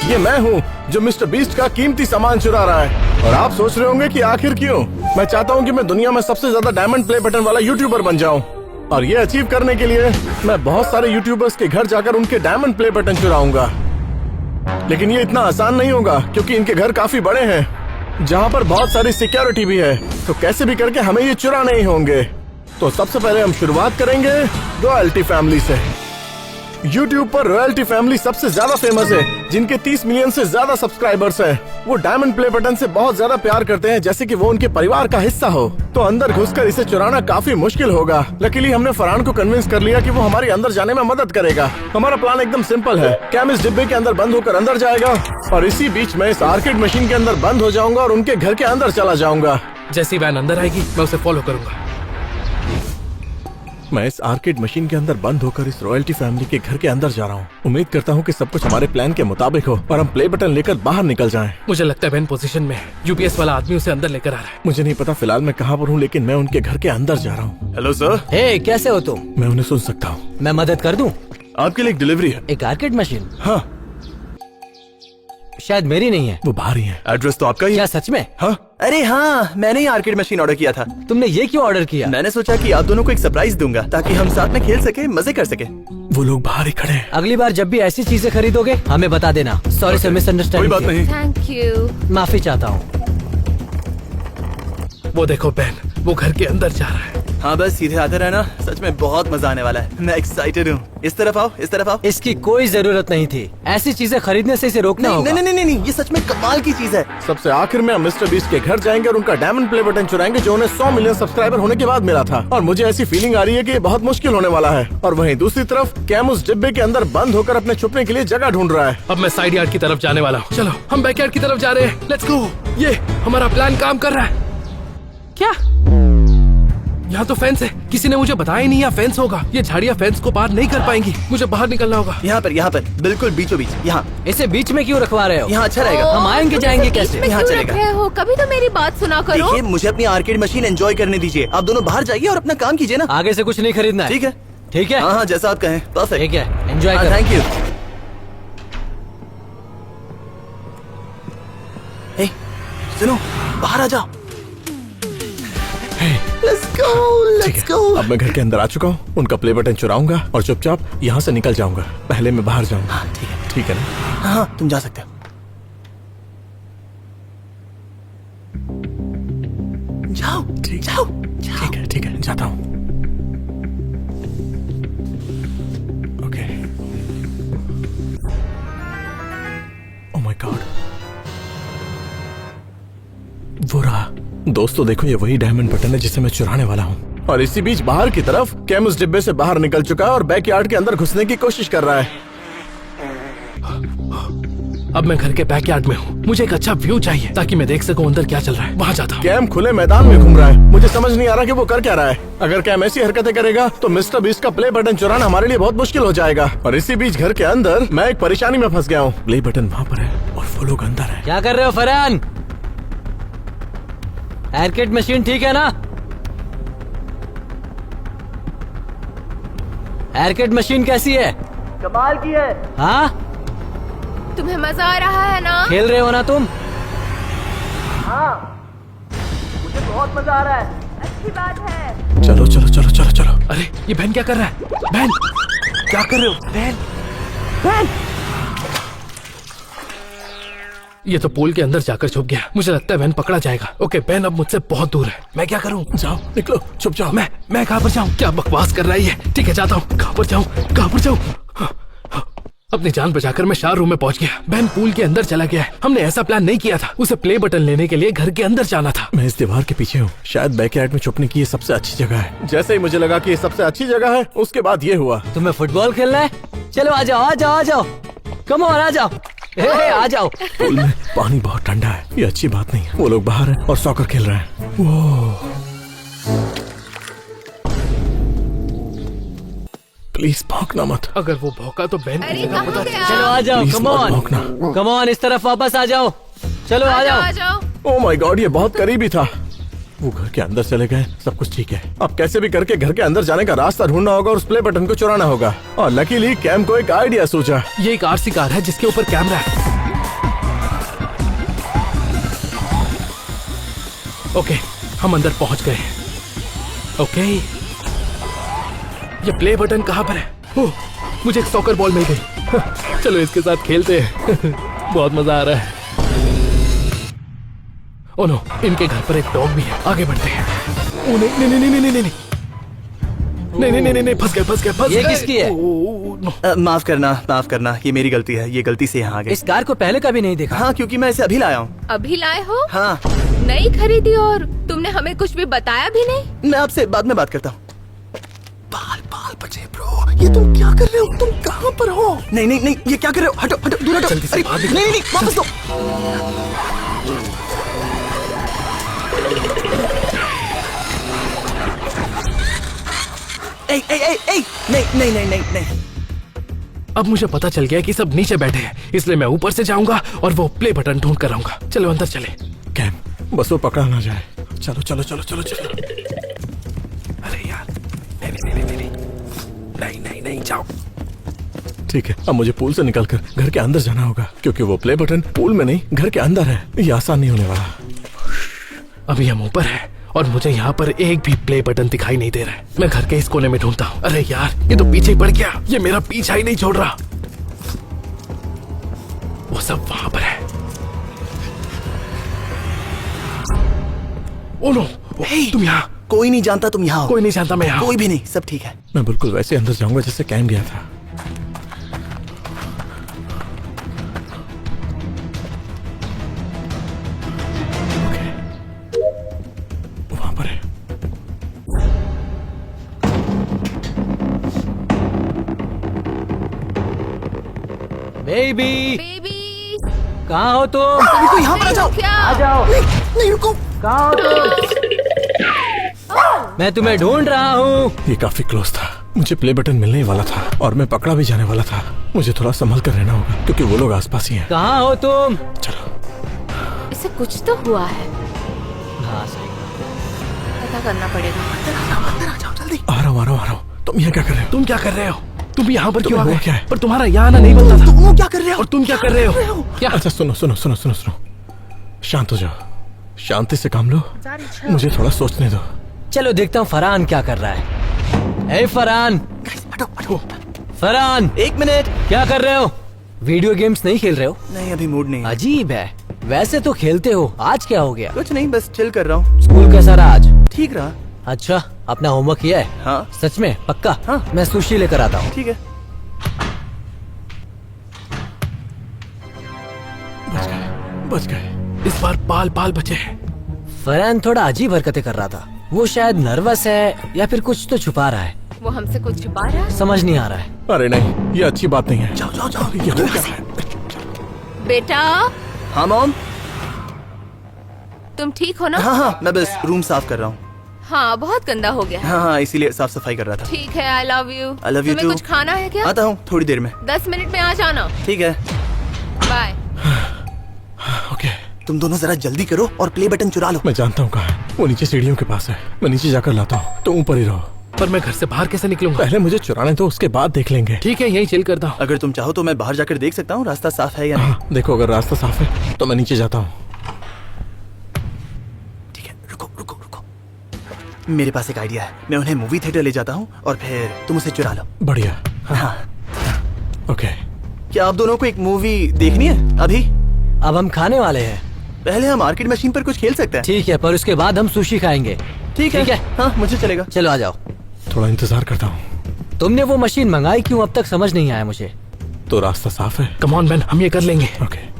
ये मैं हूँ जो मिस्टर बीस्ट का कीमती सामान चुरा रहा है। और आप सोच रहे होंगे कि आखिर क्यों? मैं चाहता हूँ कि मैं दुनिया में सबसे ज्यादा डायमंड प्ले बटन वाला यूट्यूबर बन जाऊँ। और ये अचीव करने के लिए मैं बहुत सारे यूट्यूबर्स के घर जाकर उनके डायमंड प्ले बटन चुराऊंगा। लेकिन ये इतना आसान नहीं होगा क्योंकि इनके घर काफी बड़े हैं जहाँ पर बहुत सारी सिक्योरिटी भी है। तो कैसे भी करके हमें ये चुराने ही होंगे। तो सबसे पहले हम शुरुआत करेंगे रॉयल्टी फैमिली से। YouTube पर रॉयल्टी फैमिली सबसे ज्यादा फेमस है, जिनके 30 मिलियन से ज्यादा सब्सक्राइबर्स हैं। वो डायमंड प्ले बटन से बहुत ज्यादा प्यार करते हैं, जैसे कि वो उनके परिवार का हिस्सा हो। तो अंदर घुसकर इसे चुराना काफी मुश्किल होगा। लकीली हमने फरहान को कन्विंस कर लिया कि वो हमारे अंदर जाने में मदद करेगा। हमारा प्लान एकदम सिंपल है। कैम इस डिब्बे के अंदर बंद होकर अंदर जाएगा और इसी बीच मैं इस आर्केड मशीन के अंदर बंद हो जाऊंगा और उनके घर के अंदर चला जाऊंगा। जैसी वैन अंदर आएगी मैं उसे फॉलो करूंगा। मैं इस आर्केड मशीन के अंदर बंद होकर इस रॉयल्टी फैमिली के घर के अंदर जा रहा हूँ। उम्मीद करता हूँ कि सब कुछ हमारे प्लान के मुताबिक हो और हम प्ले बटन लेकर बाहर निकल जाएं। मुझे लगता है वैन पोजीशन में है। यूपीएस वाला आदमी उसे अंदर लेकर आ रहा है। मुझे नहीं पता फिलहाल मैं कहाँ पर हूँ, लेकिन मैं उनके घर के अंदर जा रहा हूँ। Hello sir. हे, कैसे हो तुम? मैं उन्हें सुन सकता हूँ। मैं मदद कर दूं? आपके लिए एक डिलीवरी है। एक आर्केड मशीन? हाँ। शायद मेरी नहीं है। वो बाहर ही है। एड्रेस तो आपका ही है। क्या सच में? हाँ। अरे हाँ, मैंने ही आर्केड मशीन ऑर्डर किया था। तुमने ये क्यों ऑर्डर किया? मैंने सोचा कि आप दोनों को एक सरप्राइज दूंगा ताकि हम साथ में खेल सके, मजे कर सके। वो लोग बाहर ही खड़े हैं। अगली बार जब भी ऐसी चीजें खरीदोगे हमें बता देना। Sorry sir, misunderstanding. कोई बात नहीं। Thank you. माफी चाहता हूँ। वो देखो बैन, वो घर के अंदर जा रहा है। हाँ बस सीधे आते रहना, सच में बहुत मजा आने वाला है। मैं एक्साइटेड हूँ। इस तरफ आओ, इस तरफ आओ। इसकी कोई जरूरत नहीं थी। ऐसी चीजें खरीदने से इसे रोकना नहीं होगा। नहीं नहीं नहीं, ये सच में कमाल की चीज है। सबसे आखिर में हम मिस्टर बीस्ट के घर जाएंगे और उनका डायमंड प्ले बटन चुराएंगे जो उन्हें 100 मिलियन सब्सक्राइबर होने के बाद मिला था। और मुझे ऐसी फीलिंग आ रही है कि ये बहुत मुश्किल होने वाला है। और वहीं दूसरी तरफ कैम उस डिब्बे के अंदर बंद होकर अपने छुपने के लिए जगह ढूंढ रहा है। अब मैं साइड यार्ड की तरफ जाने वाला हूँ। चलो हम बैकयार्ड की तरफ जा रहे हैं। Let's go. ये हमारा प्लान काम कर रहा है। क्या यहाँ तो फेंस है? किसी ने मुझे बताया ही नहीं यहाँ फेंस होगा। ये झाड़ियाँ फेंस को पार नहीं कर पाएंगी। मुझे बाहर निकलना होगा। यहाँ पर बिल्कुल बीचों बीच। यहाँ इसे बीच में क्यों रखवा रहे हो? यहाँ अच्छा रहेगा। हम आएंगे जाएंगे कैसे? यहाँ चलेगा। हो कभी तो मेरी बात सुना करो। देखिए, मुझे अपनी आर्केड मशीन एंजॉय करने दीजिए। आप दोनों बाहर जाइए और अपना काम कीजिए ना। आगे से कुछ नहीं खरीदना है। ठीक है। ठीक है। हाँ हाँ, जैसा आप कहें। परफेक्ट। ठीक है, एंजॉय करो। Thank you. हे, सुनो, बाहर आ जाओ। Let's go, ठीक let's है, go। अब मैं घर के अंदर आ चुका हूँ। उनका प्ले बटन चुराऊंगा और चुपचाप यहाँ से निकल जाऊंगा। पहले मैं बाहर जाऊंगा। हाँ, ठीक है। ठीक है ना? हाँ, तुम जा सकते हो। जाओ, जाओ, जाओ। ठीक है, जाता हूँ। ओके। ओह माय गॉड, वो रहा। दोस्तों देखो, ये वही डायमंड बटन है जिसे मैं चुराने वाला हूँ। और इसी बीच बाहर की तरफ कैम उस डिब्बे से बाहर निकल चुका है और बैकयार्ड के अंदर घुसने की कोशिश कर रहा है। अब मैं घर के बैकयार्ड में हूँ। मुझे एक अच्छा व्यू चाहिए ताकि मैं देख सकूं अंदर क्या चल रहा है। वहाँ जाता हूँ। कैम खुले मैदान में घूम रहा है। मुझे समझ नहीं आ रहा कि वो कर क्या रहा है। अगर कैम ऐसी हरकतें करेगा तो मिस्टर बीस्ट का प्ले बटन चुराना हमारे लिए बहुत मुश्किल हो जाएगा। और इसी बीच घर के अंदर मैं एक परेशानी में फंस गया हूँ। प्ले बटन वहाँ पर है और वो लोग अंदर है। क्या कर रहे हो फरहान? आर्केड मशीन ठीक है ना? आर्केड मशीन कैसी है? कमाल की है। हाँ, तुम्हें मजा आ रहा है ना? खेल रहे हो ना तुम? हाँ, मुझे बहुत मजा आ रहा है। अच्छी बात है। चलो चलो चलो चलो चलो। अरे ये बहन क्या कर रहा है? बहन क्या कर रहे हो? बहन बहन, ये तो पूल के अंदर जाकर छुप गया। मुझे लगता है बहन पकड़ा जाएगा। ओके, बहन अब मुझसे बहुत दूर है। मैं क्या करूं? जाओ, निकलो, छुप जाओ। मैं कहाँ पर जाऊं? क्या बकवास कर रहा है ये? ठीक है, जाता हूँ। कहाँ पर जाऊं? कहाँ पर जाऊं? अपनी जान बचाकर मैं शार रूम में पहुंच गया। बहन पूल के अंदर चला गया है। हमने ऐसा प्लान नहीं किया था। उसे प्ले बटन लेने के लिए घर के अंदर जाना था। मैं इस दीवार के पीछे हूँ। शायद बैकयार्ड में छुपने की ये सबसे अच्छी जगह है। जैसे ही मुझे लगा कि ये सबसे अच्छी जगह है, उसके बाद ये हुआ। तुम्हें फुटबॉल खेलना है? चलो आ जाओ, आ जाओ, आ जाओ। कम ऑन, आ जाओ। हे, आ जाओ। पूल में पानी बहुत ठंडा है। ये अच्छी बात नहीं है। वो लोग बाहर हैं और सॉकर खेल रहे हैं। वो प्लीज भौंकना मत। अगर वो भौंका तो बहन अरे को जगह पता कहाँ चलो आ जाओ, प्लीज कम मत ऑन, भौंकना। कम ऑन, इस तरफ वापस आ जाओ। चलो आ आ जाओ। जाओ। ओह माय गॉड, ये बहुत करीबी था। वो घर के अंदर चले गए। सब कुछ ठीक है। अब कैसे भी करके घर के अंदर जाने का रास्ता ढूंढना होगा और उस प्ले बटन को चुराना होगा। और लकीली कैम को एक आइडिया सूझा। ये एक आरसी कार है जिसके ऊपर कैमरा है। ओके, हम अंदर पहुंच गए। ओके, ये प्ले बटन कहाँ पर है? ओह, मुझे एक सॉकर बॉल मिल गई। चलो इसके साथ खेलते हैं। बहुत मजा आ रहा है। ओह नो, इनके घर पर एक डॉग भी है। आगे बढ़ते हैं। ओह नहीं नहीं नहीं नहीं नहीं नहीं नहीं, फंस गए। ये किसकी है? ओह, नो। माफ करना, ये मेरी गलती है। ये गलती से यहाँ आ गई। इस कार को पहले कभी नहीं देखा। हाँ, क्योंकि मैं इसे अभी लाया हूँ। अभी लाए हो? हाँ, नई खरीदी और तुमने हमें कुछ भी बताया भी नहीं? मैं आपसे बाद में बात करता हूँ। बाल बचे ब्रो, ये तुम क्या कर रहे हो? तुम कहाँ पर हो? नहीं, ये क्या कर रहे हो? हटो, दूर हटो। जल्दी से अरे, बाहर निकलो। नहीं, वापस दो। नहीं। अब मुझे पता चल गया कि सब नीचे बैठे हैं, इसलिए मैं ऊपर से जाऊंगा और वो प्ले बटन ढूंढ कर आऊंगा। चलो अंदर चले। कैम, बस वो पकड़ा ना जाए। चलो। अरे यार, नहीं, जाओ। ठीक है, अब मुझे पूल से निकलकर घर के अंदर जाना होगा, क्योंकि वो प्ले बटन पूल में नहीं, घर के अंदर है। ये आसान नहीं होने वाला। अभी हम ऊपर हैं और मुझे यहाँ पर एक भी प्ले बटन दिखाई नहीं दे रहा है। मैं घर के इस कोने में ढूंढता हूँ। अरे यार, ये तो पीछे ही पड़ गया। ये मेरा पीछा ही नहीं छोड़ रहा। वो सब वहां पर है। ओ नो, तुम यहाँ? कोई नहीं जानता तुम यहाँ हो। कोई नहीं जानता मैं यहाँ। कोई भी नहीं, सब ठीक है। मैं बिल्कुल वैसे अंदर जाऊंगा जैसे कैम गया था। वहां पर है। बेबी, बेबी, कहाँ हो तुम? रुको, यहाँ पर आ जाओ। क्या? आ जाओ। नहीं, रुको। कहाँ हो तुम? मैं तुम्हें ढूंढ रहा हूँ। ये काफी क्लोज था। मुझे प्ले बटन मिलने ही वाला था और मैं पकड़ा भी जाने वाला था। मुझे थोड़ा संभल कर रहना होगा, क्योंकि वो लोग आसपास ही हैं। कहाँ हो तुम? चलो। इसे कुछ तो हुआ है, हाँ सही। पता करना पड़ेगा। आ रहा हूँ। तुम यहाँ क्या कर रहे हो? तुम क्या कर रहे हो? तुम यहाँ पर क्यों आ हुआ गए? क्या है? पर तुम्हारा यहाँ आना नहीं बनता था। तुम क्या कर रहे हो? और तुम क्या कर रहे हो? क्या? अच्छा सुनो। शांत हो जाओ, शांति से काम लो। मुझे थोड़ा सोचने दो। चलो देखता हूँ फरहान क्या कर रहा है। ए फरहान, हटो। फरहान, 1 मिनट। क्या कर रहे हो? वीडियो गेम्स नहीं खेल रहे हो? नहीं, अभी मूड नहीं है। अजीब है, वैसे तो खेलते हो। आज क्या हो गया? कुछ नहीं, बस चिल कर रहा हूँ। स्कूल कैसा रहा आज? ठीक रहा। अच्छा, अपना होमवर्क किया है? हाँ, सच में? पक्का? हाँ। मैं सुशी लेकर आता हूँ। ठीक है। बच गए। इस बार बाल बचे हैं। फरहान थोड़ा अजीब हरकतें कर रहा था। वो शायद नर्वस है या फिर कुछ तो छुपा रहा है। वो हमसे कुछ छुपा रहा है? समझ नहीं आ रहा है। अरे नहीं, ये अच्छी बात नहीं है। जाओ। ये हो क्या रहा है? बेटा, हाँ मॉम। तुम ठीक हो ना? हाँ, मैं बस रूम साफ कर रहा हूँ। हाँ, बहुत गंदा हो गया है। हाँ, इसीलिए साफ सफाई कर रहा था। ठीक है, I love you. I love you तुम्हें too। कुछ खाना है क्या? आता हूँ थोड़ी देर में। 10 मिनट में आ जाना। ठीक है। बाय। ओके, तुम दोनों जरा जल्दी करो और प्ले बटन चुरा लो। मैं जानता हूँ कहाँ है। वो नीचे सीढ़ियों के पास है। मैं नीचे जाकर लाता हूँ, तुम ऊपर ही रहो। पर मैं घर से बाहर कैसे निकलूंगा? पहले मुझे चुराने दो, उसके बाद देख लेंगे। ठीक है, यही चिल करता हूँ। अगर तुम चाहो तो मैं बाहर जाकर देख सकता हूँ रास्ता साफ है या नहीं। हाँ, देखो, अगर रास्ता साफ है तो मैं नीचे जाता हूँ। ठीक है, रुको। मेरे पास एक आइडिया है। मैं उन्हें मूवी थिएटर ले जाता हूँ और फिर तुम उसे चुरा लो। बढ़िया। हाँ। ओके। क्या आप दोनों को एक मूवी देखनी है अभी? अब हम खाने वाले हैं। पहले हम आर्केड मशीन पर कुछ खेल सकते हैं। ठीक है, पर उसके बाद हम सुशी खाएंगे। ठीक है। हाँ, मुझे चलेगा। चलो आ जाओ। थोड़ा इंतजार करता हूँ। तुमने वो मशीन मंगाई क्यों? अब तक समझ नहीं आया मुझे। तो रास्ता साफ है। कम ऑन मैन, हम ये कर लेंगे। ओके।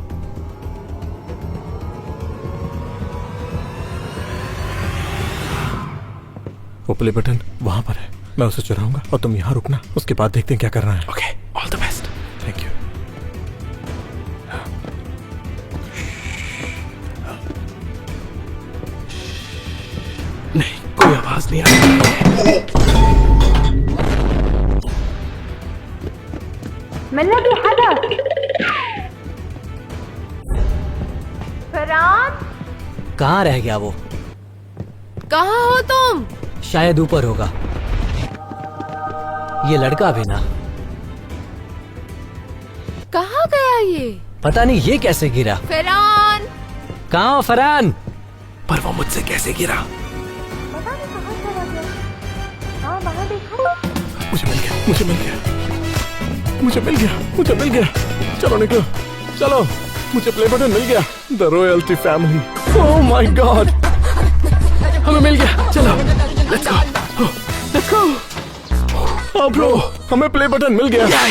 वो प्ले बटन वहां पर है। मैं उसे चुराऊंगा और तुम यहाँ रुकना। उसके बाद देखते हैं क्या करना है। Okay, all the best. Thank you. नहीं, कोई आवाज नहीं आ रही। मैंने भी फरहान, कहाँ रह गया वो? कहाँ हो तुम? शायद ऊपर होगा। ये लड़का भी ना। कहाँ गया ये? पता नहीं ये कैसे गिरा। फरहान, कहाँ हो फरहान? पर वो मुझसे कैसे गिरा? मुझे मिल गया, मुझे मिल गया, मुझे मिल गया, मुझे मिल गया। चलो निकलो, चलो, मुझे प्ले बटन मिल गया। The royalty family. Oh my God, हमें मिल गया। चलो लेट्स गो, लेट्स गो। हाँ ब्रो, हमें प्ले बटन मिल गया।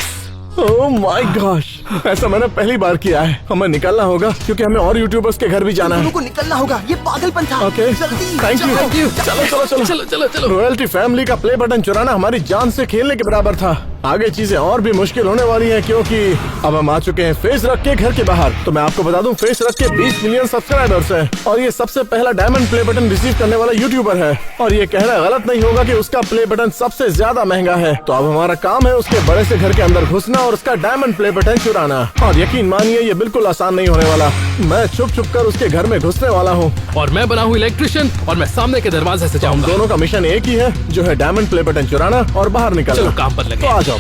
ओह माय गॉश, ऐसा मैंने पहली बार किया है। हमें निकलना होगा क्योंकि हमें और यूट्यूबर्स के घर भी जाना है। को निकलना होगा, ये पागलपन था। ओके, जल्दी थैंक यू। चलो चलो चलो चलो चलो चलो। रॉयल्टी फैमिली का प्ले बटन चुराना हमारी जान से खेलने के बराबर था। आगे चीजें और भी मुश्किल होने वाली हैं क्योंकि अब हम आ चुके हैं फेस रख के घर के बाहर। तो मैं आपको बता दूं, फेस रख के 20 मिलियन सब्सक्राइबर्स हैं और ये सबसे पहला डायमंड प्ले बटन रिसीव करने वाला यूट्यूबर है। और ये कहना गलत नहीं होगा कि उसका प्ले बटन सबसे ज्यादा महंगा है। तो अब हमारा काम है उसके बड़े से घर के अंदर घुसना और उसका डायमंड प्ले बटन चुराना। और यकीन मानिए ये बिल्कुल आसान नहीं होने वाला। मैं छुप छुप कर उसके घर में घुसने वाला हूँ। और मैं बना हूँ इलेक्ट्रिशियन और मैं सामने के दरवाजे से हम जाऊंगा। दोनों का मिशन एक ही है, जो है डायमंड प्ले बटन चुराना और बाहर निकलना। चलो काम पर लगे। तो आ जाओ,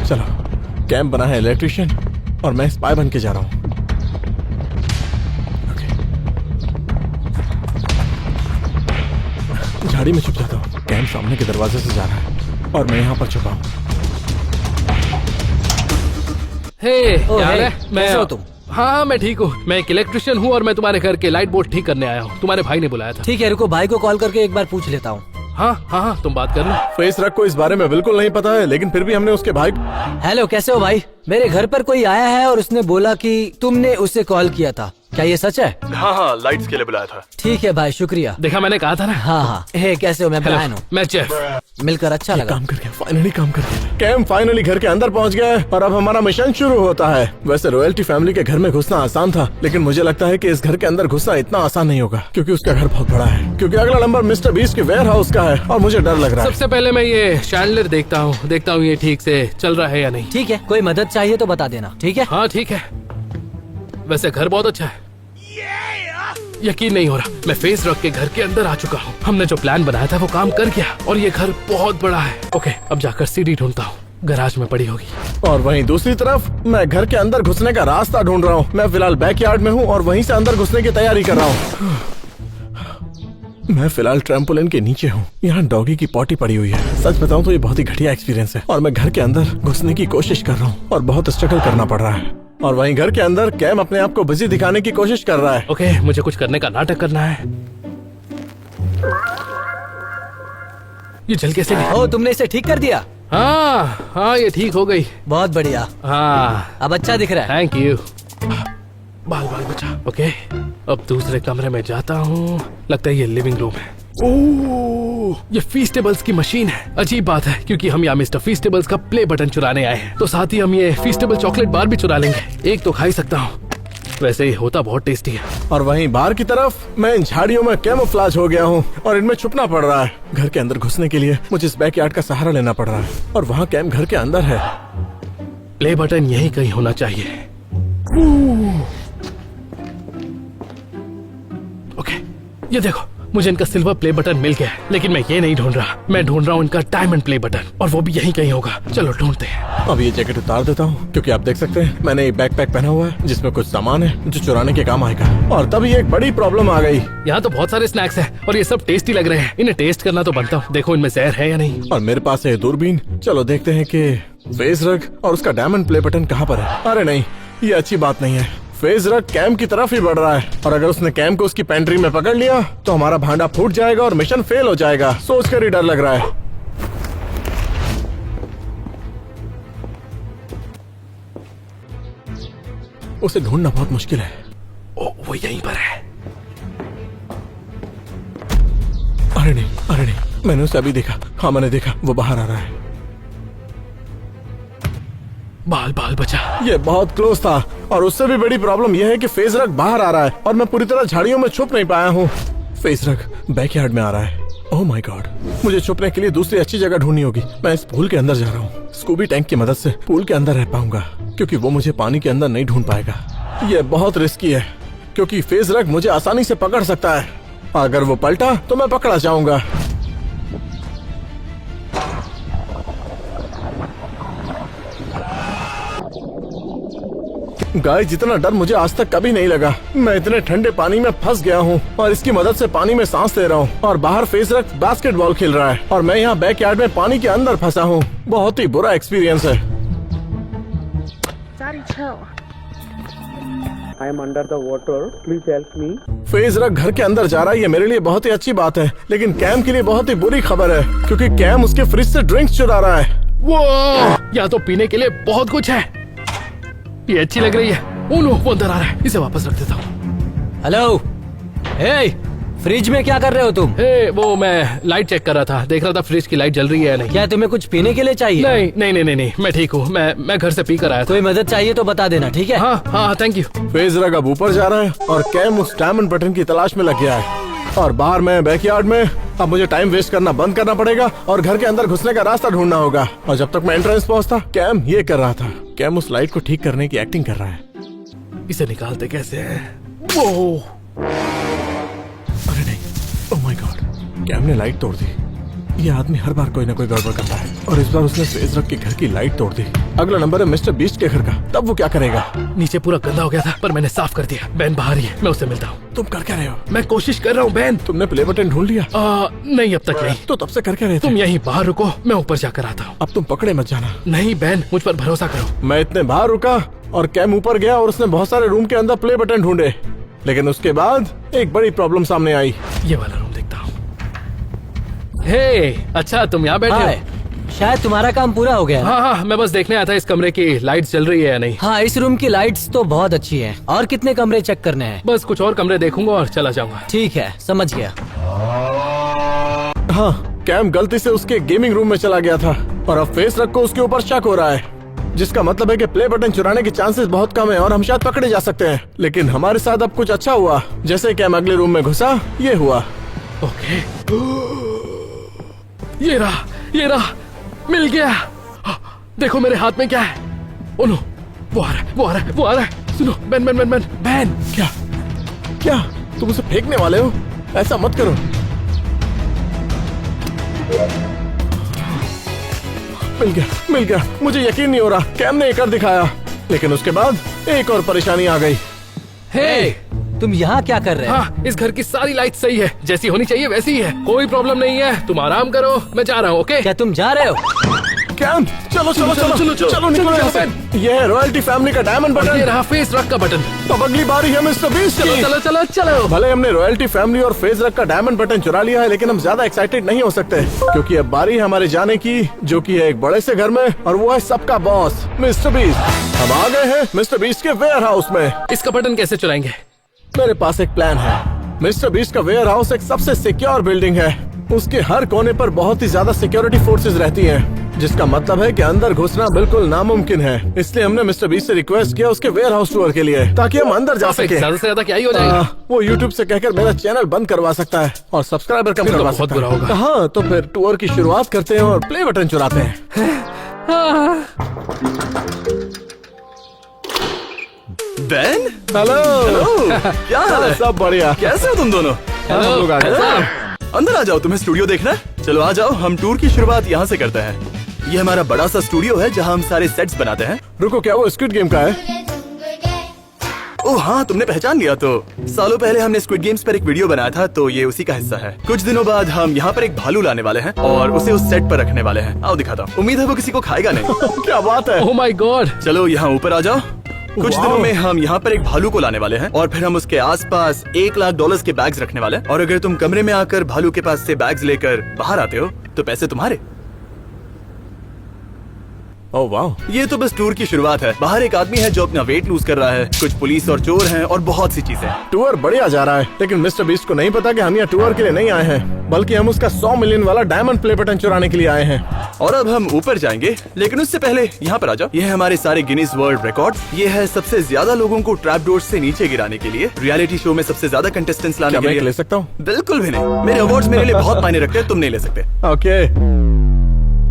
चलो। कैंप बना है इलेक्ट्रिशियन और मैं स्पाई बन के जा रहा हूँ। झाड़ी में छुप जाता हूँ। कैंप सामने के दरवाजे से जा रहा है और मैं यहाँ पर छुपा हूँ। हे क्या हे, है? कैसे हो तुम? हाँ मैं ठीक हूँ। मैं एक इलेक्ट्रिशियन हूँ और मैं तुम्हारे घर के लाइट बोर्ड ठीक करने आया हूँ। तुम्हारे भाई ने बुलाया था। ठीक है, रुको, भाई को कॉल करके एक बार पूछ लेता हूँ। हाँ हाँ हाँ, तुम बात कर लो। फेस रख को इस बारे में बिल्कुल नहीं पता है, लेकिन फिर भी हमने उसके भाई। हेलो, कैसे हो भाई? मेरे घर पर कोई आया है और उसने बोला कि तुमने उसे कॉल किया था। क्या ये सच है? हाँ हाँ, लाइट्स के लिए बुलाया था। ठीक है भाई, शुक्रिया। देखा, मैंने कहा था ना। हाँ हाँ। हे, कैसे हो? मैं हेलो, ब्रायन हूँ। मैं जेफ। मिलकर अच्छा लगा। काम कर गया, फाइनली काम कर गया। कैम फाइनली घर के अंदर पहुंच गया है और अब हमारा मिशन शुरू होता है। वैसे रॉयल्टी फैमिली के घर में घुसना आसान था, लेकिन मुझे लगता है कि इस घर के अंदर घुसना इतना आसान नहीं होगा क्योंकि उसका घर बहुत बड़ा है। क्योंकि अगला नंबर मिस्टर बीस्ट के वेयर हाउस का है और मुझे डर लग रहा है। सबसे पहले मैं ये शैंडलर देखता हूँ ये ठीक से चल रहा है या नहीं। ठीक है, कोई मदद चाहिए तो बता देना, ठीक है? हाँ ठीक है। वैसे घर बहुत अच्छा है। यकीन नहीं हो रहा, मैं फेस रॉक के घर के अंदर आ चुका हूँ। हमने जो प्लान बनाया था वो काम कर गया और ये घर बहुत बड़ा है। ओके, अब जाकर सीढ़ी ढूंढता हूँ, गराज में पड़ी होगी। और वहीं दूसरी तरफ मैं घर के अंदर घुसने का रास्ता ढूंढ रहा हूँ। मैं फिलहाल बैकयार्ड में हूँ और वहीं से अंदर घुसने की तैयारी कर रहा हूँ। मैं फिलहाल ट्रैम्पोलिन के नीचे हूँ। यहाँ डॉगी की पॉटी पड़ी हुई है। सच बताऊँ तो ये बहुत ही घटिया एक्सपीरियंस है और मैं घर के अंदर घुसने की कोशिश कर रहा हूँ और बहुत स्ट्रगल करना पड़ रहा है। और वहीं घर के अंदर कैम अपने आप को बिजी दिखाने की कोशिश कर रहा है। ओके, मुझे कुछ करने का नाटक करना है। ये जल कैसे गई? ओ, तुमने इसे ठीक कर दिया? हाँ हाँ, ये ठीक हो गई। बहुत बढ़िया। हाँ, अब अच्छा दिख रहा है। Thank you. बाल बाल बचा। ओके, अब दूसरे कमरे में जाता हूँ। लगता है ये लिविंग रूम है। ओह, ये फीस्टेबल्स की मशीन है। अजीब बात है क्योंकि हम यहाँ मिस्टर फीस्टेबल्स का प्ले बटन चुराने आए हैं, तो साथ ही हम ये फीस्टेबल चॉकलेट बार भी चुरा लेंगे। एक तो खा ही सकता हूँ, वैसे ही होता बहुत टेस्टी है। और वहीं बाहर की तरफ मैं इन झाड़ियों में कैमोफ्लेज हो गया हूँ और इनमें छुपना पड़ रहा है। घर के अंदर घुसने के लिए मुझे इस बैकयार्ड का सहारा लेना पड़ रहा है और वहाँ कैम घर के अंदर है। प्ले बटन यहीं कहीं होना चाहिए। ओके, ये देखो, मुझे इनका सिल्वर प्ले बटन मिल गया है, लेकिन मैं ये नहीं ढूंढ रहा। मैं ढूंढ रहा हूँ इनका डायमंड प्ले बटन और वो भी यहीं कहीं होगा। चलो ढूंढते हैं। अब ये जैकेट उतार देता हूँ क्योंकि आप देख सकते हैं मैंने एक बैकपैक पहना हुआ है जिसमें कुछ सामान है जो चुराने के काम आएगा। और तभी एक बड़ी प्रॉब्लम आ गई। यहाँ तो बहुत सारे स्नैक्स हैं और ये सब टेस्टी लग रहे हैं। इन्हें टेस्ट करना तो बनता हूँ। देखो इनमें जहर है या नहीं। और मेरे पास है दूरबीन। चलो देखते हैं कि फेस रग और उसका डायमंड प्ले बटन कहाँ पर है। अरे नहीं, ये अच्छी बात नहीं है। फेस रग कैम की तरफ ही बढ़ रहा है और अगर उसने कैम को उसकी पेंट्री में पकड़ लिया तो हमारा भांडा फूट जाएगा और मिशन फेल हो जाएगा। सोचकर ही डर लग रहा है। उसे ढूंढना बहुत मुश्किल है। ओ, वो यहीं पर है। अरे नहीं, मैंने उसे अभी देखा। हाँ मैंने देखा, वो बाहर आ रहा है। बाल बाल बचा। ये बहुत क्लोज था और उससे भी बड़ी प्रॉब्लम यह है कि फेस रग बाहर आ रहा है और मैं पूरी तरह झाड़ियों में छुप नहीं पाया हूँ। फेस रग बैकयार्ड में आ रहा है। ओह माय गॉड, मुझे छुपने के लिए दूसरी अच्छी जगह ढूंढनी होगी। मैं इस पूल के अंदर जा रहा हूँ। स्कूबी टैंक की मदद से पूल के अंदर रह पाऊंगा क्योंकि वो मुझे पानी के अंदर नहीं ढूंढ पाएगा। ये बहुत रिस्की है क्योंकि फेस रग मुझे आसानी से पकड़ सकता है। अगर वो पलटा तो मैं पकड़ा जाऊंगा। गाय जितना डर मुझे आज तक कभी नहीं लगा। मैं इतने ठंडे पानी में फंस गया हूँ और इसकी मदद से पानी में सांस ले रहा हूँ और बाहर फेस रख बास्केटबॉल खेल रहा है और मैं यहाँ बैकयार्ड में पानी के अंदर फंसा हूँ। बहुत ही बुरा एक्सपीरियंस है। I am under the water. Please help me. Phase रख घर के अंदर जा रहा है, ये मेरे लिए बहुत ही अच्छी बात है, लेकिन कैम के लिए बहुत ही बुरी खबर है क्योंकि कैम उसके फ्रिज से ड्रिंक्स चुरा रहा है। वो यहाँ तो पीने के लिए बहुत कुछ है। ये अच्छी लग रही है। ओ नो, वो अंदर आ रहा है, इसे वापस रख देता हूँ। हेलो, हे, फ्रिज में क्या कर रहे हो तुम? वो मैं लाइट चेक कर रहा था, देख रहा था फ्रिज की लाइट जल रही है या नहीं। क्या तुम्हें कुछ पीने के लिए चाहिए? नहीं, मैं ठीक हूँ। मैं घर से पी कर आया था। कोई मदद चाहिए तो बता देना, ठीक है? हाँ, थैंक यू। फेज रख अब ऊपर जा रहा है और कैम उस डायमंड बटन की तलाश में लग गया है और बाहर मैं बैकयार्ड में। अब मुझे टाइम वेस्ट करना बंद करना पड़ेगा और घर के अंदर घुसने का रास्ता ढूंढना होगा। और जब तक मैं एंट्रेंस पहुंचता, कैम ये कर रहा था। कैम उस लाइट को ठीक करने की एक्टिंग कर रहा है। इसे निकालते कैसे हैं? वो अरे नहीं, ओह माय गॉड, कैम ने लाइट तोड़ दी। ये आदमी हर बार कोई ना कोई गड़बड़ करता है और इस बार उसने फेज रख के घर की लाइट तोड़ दी। अगला नंबर है मिस्टर बीस्ट के घर का। तब वो क्या करेगा? नीचे पूरा गंदा हो गया था पर मैंने साफ कर दिया। बैन बाहर ही है, मैं उससे मिलता हूँ। तुम कर क्या रहे हो? मैं कोशिश कर रहा हूँ बैन। तुमने प्ले बटन ढूंढ लिया? नहीं, अब तक नहीं। तो तब से कर क्या रहे थे? तुम यहीं बाहर रुको, मैं ऊपर जाकर आता हूँ। अब तुम पकड़े मत जाना। नहीं बैन, मुझ पर भरोसा करो। मैं इतने बाहर रुका और कैम ऊपर गया और उसने बहुत सारे रूम के अंदर प्ले बटन ढूंढे, लेकिन उसके बाद एक बड़ी प्रॉब्लम सामने आई। ये वाला रूम देखता हूँ। हे, अच्छा तुम यहाँ बैठे हाय, हो? शायद तुम्हारा काम पूरा हो गया। हाँ, मैं बस देखने आया था इस कमरे की लाइट्स जल रही है या नहीं। हाँ, इस रूम की लाइट्स तो बहुत अच्छी हैं। और कितने कमरे चेक करने हैं? बस कुछ और कमरे देखूंगा और चला जाऊंगा। ठीक है, समझ गया। हाँ, कैम गलती से उसके गेमिंग रूम में चला गया था और अब फेस रख को उसके ऊपर शक हो रहा है, जिसका मतलब है कि प्ले बटन चुराने के चांसेस बहुत कम है और हम शायद पकड़े जा सकते हैं। लेकिन हमारे साथ अब कुछ अच्छा हुआ। जैसे कैम अगले रूम में घुसा, ये हुआ। ओके, ये रहा, मिल गया। देखो मेरे हाथ में क्या है। ओ नो, वो आ रहा है। सुनो, बैन। क्या तुम उसे फेंकने वाले हो? ऐसा मत करो। मिल गया। मुझे यकीन नहीं हो रहा, कैम ने कर दिखाया। लेकिन उसके बाद एक और परेशानी आ गई। हे, तुम यहाँ क्या कर रहे हो? हाँ, इस घर की सारी लाइट सही है, जैसी होनी चाहिए वैसी ही है। कोई प्रॉब्लम नहीं है, तुम आराम करो, मैं जा रहा हूँ। ओके? क्या तुम जा रहे हो? कैम, चलो निकलो यहाँ से। ये है रॉयल्टी फैमिली का डायमंड ये बटन। रहा फेस रख का बटन। अब अगली बारी है मिस्टर बीस्ट की। चलो। भले हमने रॉयल्टी फैमिली और फेज रख का डायमंड बटन चुरा लिया है, लेकिन हम ज्यादा एक्साइटेड नहीं हो सकते क्योंकि अब बारी है हमारे जाने की, जो कि है एक बड़े से घर में, और वो है सबका बॉस मिस्टर बीस्ट। हम आ गए हैं मिस्टर बीस्ट के वेयर हाउस में। इसका बटन कैसे चुराएंगे? मेरे पास एक प्लान है। मिस्टर बीस्ट का वेयर हाउस एक सबसे सिक्योर बिल्डिंग है। उसके हर कोने पर बहुत ही ज्यादा सिक्योरिटी फोर्सेज रहती हैं, जिसका मतलब है कि अंदर घुसना बिल्कुल नामुमकिन है। इसलिए हमने मिस्टर बीस्ट से रिक्वेस्ट किया उसके वेयर हाउस टूर के लिए, ताकि हम अंदर जा सके। ज्यादा से ज्यादा क्या ही हो जाएगा? वो YouTube से कहकर मेरा चैनल बंद करवा सकता है और सब्सक्राइबर कम फिर तो करवा बहुत सकता बुरा होगा। है। हाँ, तो फिर टूर की शुरुआत करते हैं और प्ले बटन चुराते हैं। Ban, hello. क्या हाल है? सब बढ़िया। कैसे हो तुम दोनों? हम लोग आ गए। अंदर आ जाओ, तुम्हें स्टूडियो देखना है? चलो आ जाओ, हम टूर की शुरुआत यहाँ से करते हैं। ये हमारा बड़ा सा स्टूडियो है जहाँ हम सारे सेट्स बनाते हैं। रुको, क्या वो स्क्विड गेम का है? ओह हाँ, तुमने पहचान लिया। तो सालों पहले हमने स्क्विड गेम्स पर एक वीडियो बनाया था, तो ये उसी का हिस्सा है। कुछ दिनों बाद हम यहाँ पर एक भालू लाने वाले हैं और उसे उस सेट पर रखने वाले हैं। आओ दिखाता हूँ। उम्मीद है वो किसी को खाएगा नहीं। क्या बात है। Oh my God. चलो यहाँ ऊपर आ जाओ। कुछ वाह। दिनों में हम यहाँ पर एक भालू को लाने वाले हैं और फिर हम उसके आसपास $1 लाख के बैग्स रखने वाले हैं। और अगर तुम कमरे में आकर भालू के पास से बैग्स लेकर बाहर आते हो तो पैसे तुम्हारे। ओह वाह। ये तो बस टूर की शुरुआत है। बाहर एक आदमी है जो अपना वेट लूज कर रहा है, कुछ पुलिस और चोर हैं और बहुत सी चीजें। टूर बढ़िया जा रहा है, लेकिन मिस्टर बीस्ट को नहीं पता कि हम यहाँ टूर के लिए नहीं आए हैं, बल्कि हम उसका 100 मिलियन वाला डायमंड प्ले बटन चुराने के लिए आए हैं। और अब हम ऊपर जाएंगे, लेकिन उससे पहले यहाँ पर आ जाओ। ये है हमारे सारे गिनीज वर्ल्ड रिकॉर्ड। ये है सबसे ज्यादा लोगों को ट्रैप डोर से नीचे गिराने के लिए, रियलिटी शो में सबसे ज्यादा कंटेस्टेंट्स लाने क्या के मैं लिए। ले सकता हूँ? बिल्कुल भी नहीं। मेरे अवार्ड्स मेरे लिए बहुत मायने रखते हैं, तुम नहीं ले सकते। ओके।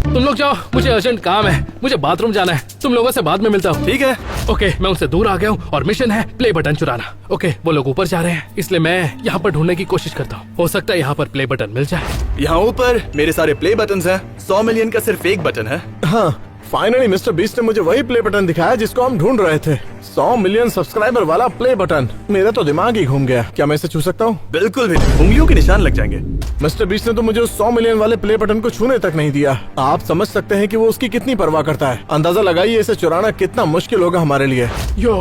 तुम लोग जाओ, मुझे अर्जेंट काम है, मुझे बाथरूम जाना है। तुम लोगों से बाद में मिलता हूँ। ठीक है। ओके, मैं उनसे दूर आ गया हूँ और मिशन है प्ले बटन चुराना। ओके, वो लोग ऊपर जा रहे हैं, इसलिए मैं यहाँ पर ढूंढने की कोशिश करता हूँ। हो सकता है यहाँ पर प्ले बटन मिल जाए। यहाँ ऊपर मेरे सारे प्ले बटन्स हैं। 100 मिलियन का सिर्फ एक बटन है। हाँ, फाइनली मिस्टर बीस्ट ने मुझे वही प्ले बटन दिखाया जिसको हम ढूंढ रहे थे। 100 मिलियन सब्सक्राइबर वाला प्ले बटन। मेरा तो दिमाग ही घूम गया। क्या मैं इसे छू सकता हूँ? बिल्कुल भी नहीं, उंगलियों के निशान लग जाएंगे। मिस्टर बीस्ट ने तो मुझे उस 100 मिलियन वाले प्ले बटन को छूने तक नहीं दिया। आप समझ सकते हैं कि वो उसकी कितनी परवाह करता है। अंदाजा लगाइए इसे चुराना कितना मुश्किल होगा हमारे लिए। यो,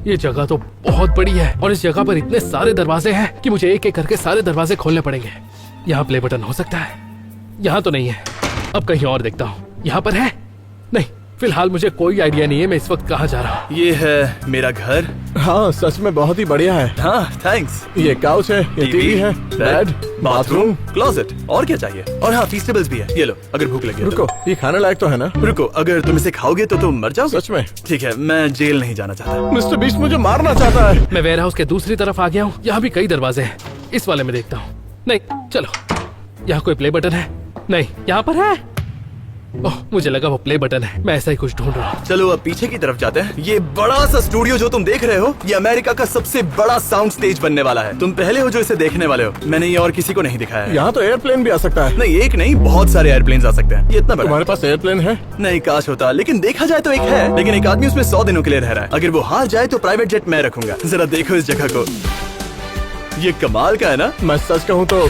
ये जगह तो बहुत बड़ी है और इस जगह पर इतने सारे दरवाजे हैं कि मुझे एक एक करके सारे दरवाजे खोलने पड़ेंगे। यहाँ प्ले बटन हो सकता है, यहाँ तो नहीं है। अब कहीं और देखता हूँ। यहाँ पर है? नहीं, फिलहाल मुझे कोई आइडिया नहीं है मैं इस वक्त कहाँ जा रहा हूँ। ये है मेरा घर। हाँ, सच में बहुत ही बढ़िया है। हाँ, थैंक्स। ये काउच है, ये टीवी है, बेड, बाथरूम। क्लोजेट, और क्या चाहिए? और हाँ, फीस्टेबल्स भी है। ये लो, अगर भूख लगे। रुको, ये खाने लायक तो है ना? रुको, अगर तुम इसे खाओगे तो तुम मर जाओगे। सच में? ठीक है, मैं जेल नहीं जाना चाहता। मिस्टर बीस्ट मुझे मारना चाहता है। मैं वेयर हाउस के दूसरी तरफ आ गया हूँ। यहाँ भी कई दरवाजे हैं। इस वाले में देखता हूँ। नहीं, चलो, यहाँ कोई प्ले बटन है? नहीं, यहाँ पर है। ओह, मुझे लगा वो प्ले बटन है। मैं ऐसा ही कुछ ढूंढ रहा हूँ। चलो अब पीछे की तरफ जाते हैं। ये बड़ा सा स्टूडियो जो तुम देख रहे हो, ये अमेरिका का सबसे बड़ा साउंड स्टेज बनने वाला है। तुम पहले हो जो इसे देखने वाले हो। मैंने ये और किसी को नहीं दिखाया है। यहाँ तो एयरप्लेन भी आ सकता है। नहीं, एक नहीं, बहुत सारे एयरप्लेन आ सकते हैं। ये इतना बड़ा तुम्हारे पास एयरप्लेन है? नहीं, काश होता, लेकिन देखा जाए तो एक है। लेकिन एक आदमी उसमें 100 दिनों के लिए रह रहा है। अगर वो हार जाए तो प्राइवेट जेट मैं रखूंगा। जरा देखो इस जगह को, ये कमाल का है ना? मैं सच कहूँ तो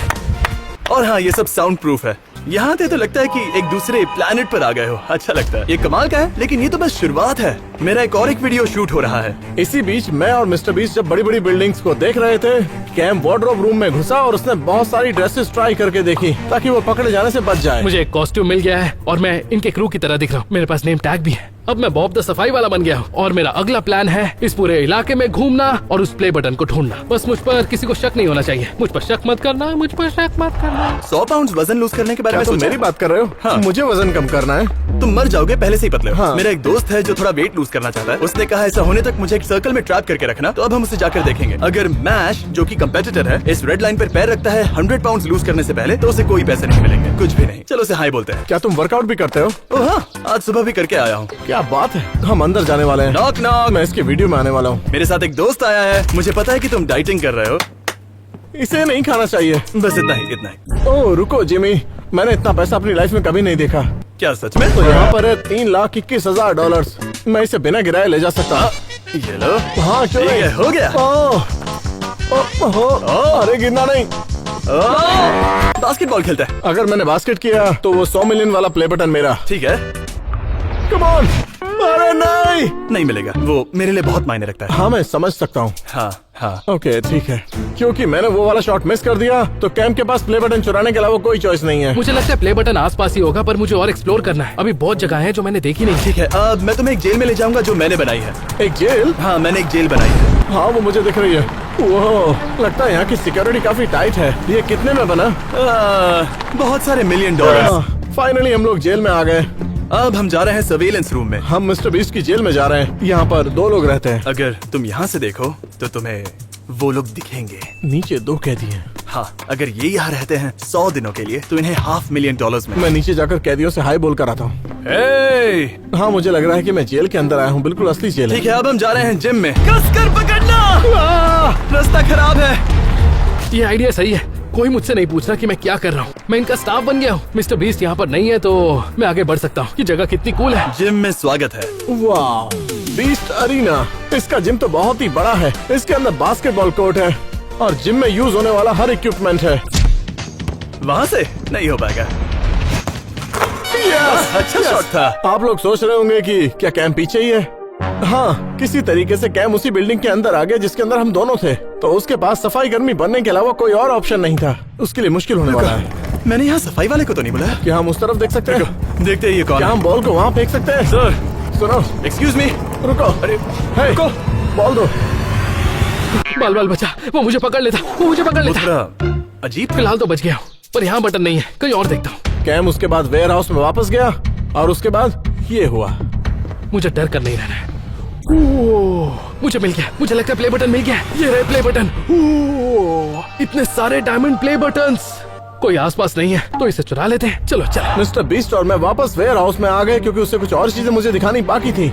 और हाँ, ये सब साउंड प्रूफ है। यहाँ आते तो लगता है कि एक दूसरे प्लैनेट पर आ गए हो। अच्छा लगता है। ये कमाल का है, लेकिन ये तो बस शुरुआत है। मेरा एक और वीडियो शूट हो रहा है। इसी बीच मैं और मिस्टर बीस्ट जब बड़ी बड़ी बिल्डिंग्स को देख रहे थे, कैम वार्डरोब रूम में घुसा और उसने बहुत सारी ड्रेसेस ट्राई करके देखी ताकि वो पकड़े जाने से बच जाए। मुझे एक कॉस्ट्यूम मिल गया है और मैं इनके क्रू की तरह दिख रहा हूँ। मेरे पास नेम टैग भी है। अब मैं बॉब द सफाई वाला बन गया हूँ और मेरा अगला प्लान है इस पूरे इलाके में घूमना और उस प्ले बटन को ढूंढना। बस मुझ पर किसी को शक नहीं होना चाहिए। मुझ पर शक मत करना, मुझ पर शक मत करना। 100 पाउंड वजन लूज करने के बारे क्या में तुम सोचा? मेरी बात कर रहे हो? हाँ। मुझे वजन कम करना है। तुम मर जाओगे, पहले से ही पतले हो। हाँ। मेरा एक दोस्त है जो थोड़ा वेट लूज करना चाहता है। उसने कहा ऐसा होने तक मुझे एक सर्कल में ट्रैप करके रखना। तो अब हम उसे जाकर देखेंगे। अगर मैश, जो कि कंपेटिटर है, इस रेड लाइन पर पैर रखता है 100 पाउंड लूज करने से पहले, तो उसे कोई पैसे नहीं मिलेंगे, कुछ भी नहीं। चलो उसे हाई बोलते हैं। क्या तुम वर्कआउट भी करते हो? ओह हाँ, आज सुबह भी करके आया हूँ। क्या बात है। हम अंदर जाने वाले हैं। Knock knock. मैं इसके वीडियो में आने वाला हूँ। मेरे साथ एक दोस्त आया है। मुझे पता है कि तुम डाइटिंग कर रहे हो। इसे नहीं खाना चाहिए। बस इतना ही, इतना ही। ओह रुको जिमी, मैंने इतना पैसा अपनी लाइफ में कभी नहीं देखा। क्या सच में? तो यहाँ पर है $3,21,000। मैं इसे बिना गिराए ले जा सकता हूँ। ये लो। हाँ क्यों ठीक नहीं? है, हो गया। अरे गिरना नहीं। बास्केटबॉल खेलता है। अगर मैंने बास्केट किया तो वो 100 मिलियन वाला प्ले बटन मेरा। ठीक है। Come on. अरे नहीं, नहीं मिलेगा, वो मेरे लिए बहुत मायने रखता है। हाँ मैं समझ सकता हूँ। हाँ हाँ। ओके ठीक है, क्योंकि मैंने वो वाला शॉट मिस कर दिया तो कैम के पास प्ले बटन चुराने के अलावा कोई चॉइस नहीं है। मुझे लगता है प्ले बटन आसपास ही होगा, पर मुझे और एक्सप्लोर करना है। अभी बहुत जगह है जो मैंने देखी नहीं। ठीक है, अब मैं तुम्हें एक जेल में ले जाऊंगा जो मैंने बनाई है। एक जेल? हाँ, मैंने एक जेल बनाई है। हाँ वो मुझे दिख रही है। वो लगता है यहाँ की सिक्योरिटी काफी टाइट है। ये कितने में बना? बहुत सारे $1 मिलियन। फाइनली हम लोग जेल में आ गए। अब हम जा रहे हैं सर्वेलेंस रूम में। हम मिस्टर बीस्ट की जेल में जा रहे हैं। यहाँ पर 2 लोग रहते हैं। अगर तुम यहाँ से देखो तो तुम्हें वो लोग दिखेंगे। नीचे 2 कैदी हैं। हाँ, अगर ये यहाँ रहते हैं 100 दिनों के लिए तो इन्हें $500,000 में। मैं नीचे जाकर कैदियों से हाई बोल कर आता हूँ। हाँ मुझे लग रहा है कि मैं जेल के अंदर आया हूँ। बिल्कुल असली जेल है। ठीक है, अब हम जा रहे हैं जिम में। कसकर पकड़ना। रास्ता खराब है। ये आइडिया सही है। कोई मुझसे नहीं पूछ रहा कि मैं क्या कर रहा हूँ। मैं इनका स्टाफ बन गया हूँ। मिस्टर बीस्ट यहाँ पर नहीं है तो मैं आगे बढ़ सकता हूँ। ये जगह कितनी कूल है। जिम में स्वागत है। वाह, बीस्ट अरीना। इसका जिम तो बहुत ही बड़ा है। इसके अंदर बास्केटबॉल कोर्ट है और जिम में यूज होने वाला हर इक्विपमेंट है। वहाँ से नहीं हो पाएगा। अच्छा शॉट था। आप लोग सोच रहे होंगे कि क्या कैम पीछे ही है? हाँ, किसी तरीके से कैम उसी बिल्डिंग के अंदर आ गया जिसके अंदर हम दोनों थे। तो उसके पास सफाई कर्मी बनने के अलावा कोई और ऑप्शन नहीं था। उसके लिए मुश्किल होने वाला है। मैंने यहाँ सफाई वाले को तो नहीं बुलाया। क्या हम उस तरफ देख सकते हैं? देखते हैं ये कौन क्या है। हम बॉल को वहाँ फेंक सकते हैं? सर, सुनो, एक्सक्यूज मी। रुको। अरे हे, रुको। बॉल दो। बाल बाल बचा। वो मुझे पकड़ लेता। वो मुझे पकड़ वो लेता। थोड़ा अजीब। फिलहाल तो बच गया हूँ, पर यहाँ बटन नहीं है। कहीं और देखता हूँ। कैम उसके बाद वेयर हाउस में वापस गया और उसके बाद ये हुआ। मुझे डर कर नहीं रहना है। ओह, मुझे मिल गया। मुझे लगता है प्ले बटन मिल गया। ये रहे प्ले बटन। ओह, इतने सारे डायमंड प्ले बटन्स। कोई आसपास नहीं है तो इसे चुरा लेते हैं। चलो चलो। मिस्टर बीस्ट और मैं वापस वेयर हाउस में आ गए क्योंकि उससे कुछ और चीजें मुझे दिखानी बाकी थी।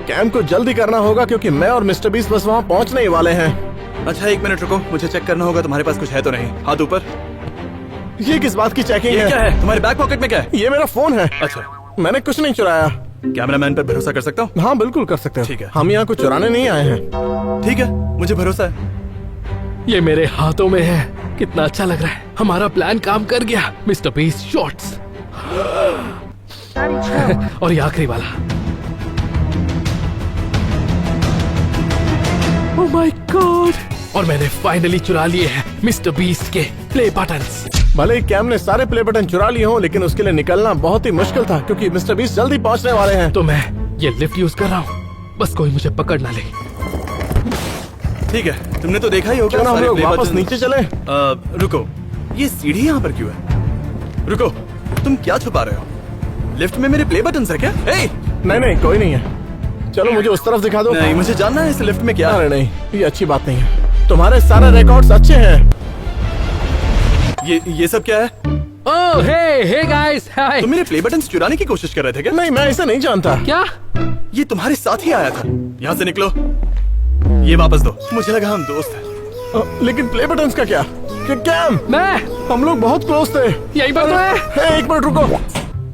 कैम को जल्दी करना होगा क्योंकि मैं और मिस्टर बीस्ट बस वहाँ पहुँचने ही वाले हैं। अच्छा, 1 मिनट रुको, मुझे चेक करना होगा तुम्हारे पास कुछ है तो नहीं। हाथ ऊपर। ये किस बात की चेकिंग ये है? क्या है? तुम्हारे बैक पॉकेट में क्या है? ये मेरा फोन है। अच्छा, मैंने कुछ नहीं चुराया। कैमरामैन पर भरोसा कर सकता हूँ? हाँ बिल्कुल कर सकते हैं। ठीक है। हम यहाँ कुछ चुराने नहीं आए हैं। ठीक है, मुझे भरोसा है। ये मेरे हाथों में है। कितना अच्छा लग रहा है। हमारा प्लान काम कर गया। Mister beast shorts. और ये आखिरी वाला। Oh my God! और मैंने फाइनली चुरा लिए हैं मिस्टर बीस्ट के प्ले बटन्स। भले ही कैम ने सारे प्ले बटन चुरा लिए हों, लेकिन उसके लिए निकलना बहुत ही मुश्किल था क्योंकि मिस्टर बीस्ट जल्दी पहुंचने वाले हैं। तो मैं ये लिफ्ट यूज कर रहा हूँ। बस कोई मुझे पकड़ ना ले। ठीक है, तुमने तो देखा ही होगा। क्यों ना हम सारे लोग play वापस buttons- नीचे चले? रुको, ये सीढ़ी यहाँ पर क्यों है? रुको, तुम क्या छुपा रहे हो? लिफ्ट में मेरे प्ले बटन्स है क्या? नहीं नहीं, कोई नहीं है। चलो मुझे उस तरफ दिखा दो। नहीं, मुझे जानना है इस लिफ्ट में क्या है। अरे नहीं, ये अच्छी बात नहीं है। तुम्हारे सारे रिकॉर्ड्स अच्छे हैं। ये सब क्या है? ओह हे गाइस, हाय। तुम मेरे प्ले बटन्स चुराने की कोशिश कर रहे थे क्या? नहीं, मैं इसे नहीं जानता। क्या? ये तुम्हारे साथ ही आया था। यहाँ से निकलो। ये वापस दो। मुझे लगा हम दोस्त हैं। लेकिन प्ले बटन्स का क्या? कैम, मैं हम लोग बहुत क्लोज थे। यही बात तो है। हे, एक मिनट रुको।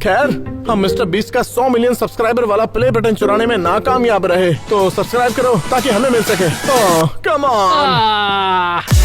खैर, हम मिस्टर बीस्ट का 100 मिलियन सब्सक्राइबर वाला प्ले बटन चुराने में नाकामयाब रहे, तो सब्सक्राइब करो ताकि हमें मिल सके। Come on.